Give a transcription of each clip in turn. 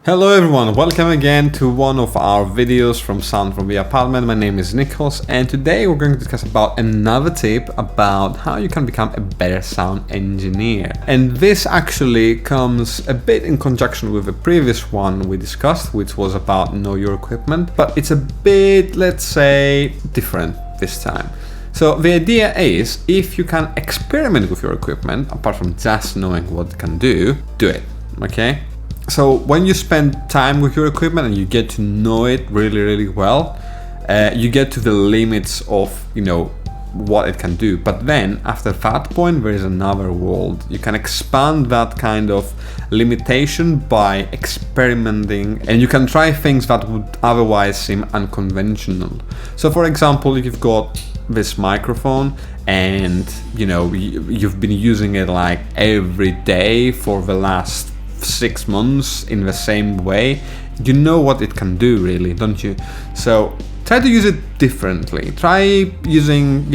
Hello everyone, welcome again to one of our videos from Sound from the Apartment. My name is Nicholas and today we're going to discuss about another tip about how you can become a better sound engineer. And this actually comes a bit in conjunction with the previous one we discussed, which was about know your equipment, but it's a bit, let's say, different this time. So the idea is, if you can experiment with your equipment, apart from just knowing what it can do it, okay? So when you spend time with your equipment and you get to know it really well, you get to the limits of, what it can do. But then after that point, there is another world. You can expand that kind of limitation by experimenting, and you can try things that would otherwise seem unconventional. So for example, if you've got this microphone and you've been using it like every day for the last 6 months in the same way, you know what it can do, really, don't you? So try to use it differently. Try using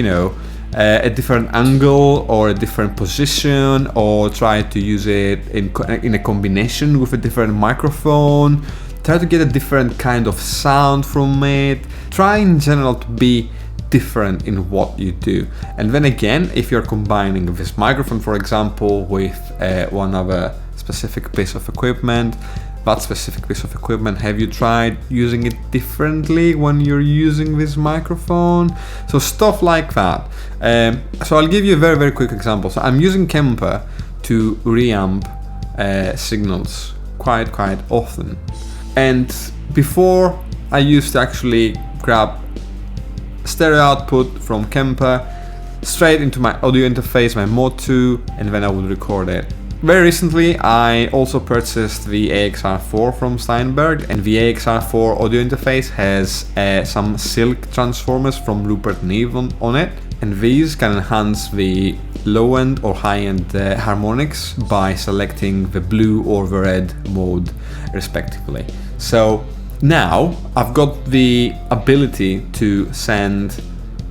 a different angle or a different position, or try to use it in a combination with a different microphone. Try to get a different kind of sound from it. Try in general to be different in what you do. And then again, if you're combining this microphone, for example, with one other specific piece of equipment, that specific piece of equipment, have you tried using it differently when you're using this microphone? So stuff like that. So I'll give you a very quick example. So I'm using Kemper to reamp signals quite often, and before I used to actually grab stereo output from Kemper straight into my audio interface, my Mod 2, and then I would record it. Very recently, I also purchased the AXR4 from Steinberg, and the AXR4 audio interface has some silk transformers from Rupert Neve on it, and these can enhance the low-end or high-end harmonics by selecting the blue or the red mode, respectively. So now I've got the ability to send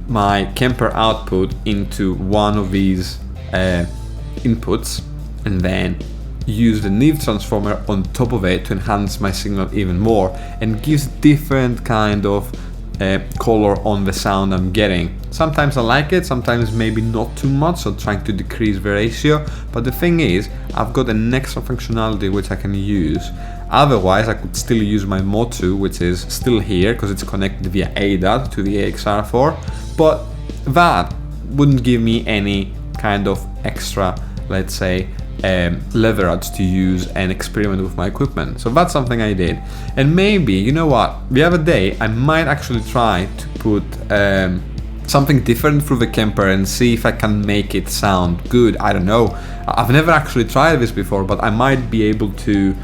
my Kemper output into one of these inputs, and then use the Neve transformer on top of it to enhance my signal even more, and gives different kind of color on the sound I'm getting. Sometimes I like it, sometimes maybe not too much, so trying to decrease the ratio. But the thing is, I've got an extra functionality which I can use. Otherwise, I could still use my Mod 2, which is still here because it's connected via ADAT to the AXR4, but that wouldn't give me any kind of extra, let's say, leverage to use and experiment with my equipment. So that's something I did. And maybe, you know what, the other day I might actually try to put something different through the Kemper and see if I can make it sound good. I don't know, I've never actually tried this before, but I might be able to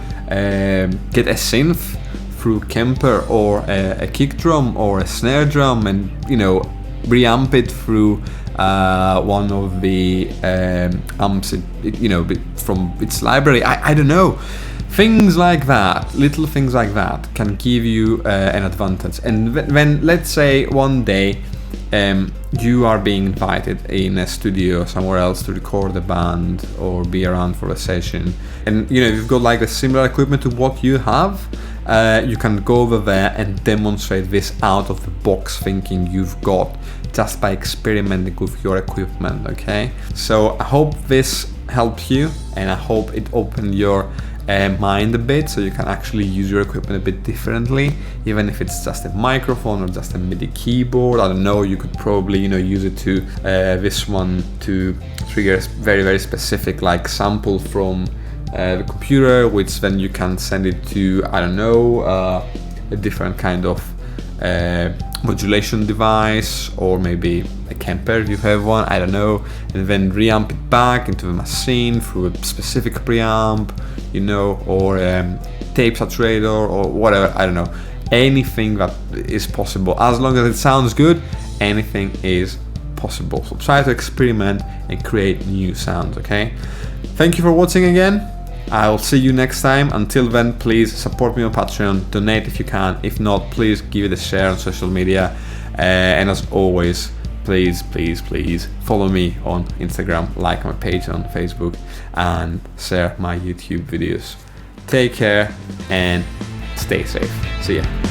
get a synth through Kemper, or a kick drum or a snare drum, and reamp it through one of the amps, from its library. I don't know. Things like that, little things like that, can give you an advantage. And when, let's say, one day you are being invited in a studio somewhere else to record a band or be around for a session, and you've got like a similar equipment to what you have, you can go over there and demonstrate this out of the box thinking you've got just by experimenting with your equipment. Okay, so I hope this helped you, and I hope it opened your mind a bit, so you can actually use your equipment a bit differently, even if it's just a microphone or just a MIDI keyboard. I don't know, you could probably use it to this one to trigger very specific like sample from the computer, which then you can send it to, I don't know, a different kind of modulation device, or maybe a Kemper if you have one, I don't know, and then reamp it back into the machine through a specific preamp, or tape saturator or whatever. I don't know, anything that is possible. As long as it sounds good, anything is possible. So try to experiment and create new sounds. Okay, thank you for watching again. I'll see you next time. Until then, please support me on Patreon, donate if you can. If not, please give it a share on social media. And as always, please follow me on Instagram, like my page on Facebook, and share my YouTube videos. take care and stay safe. See ya.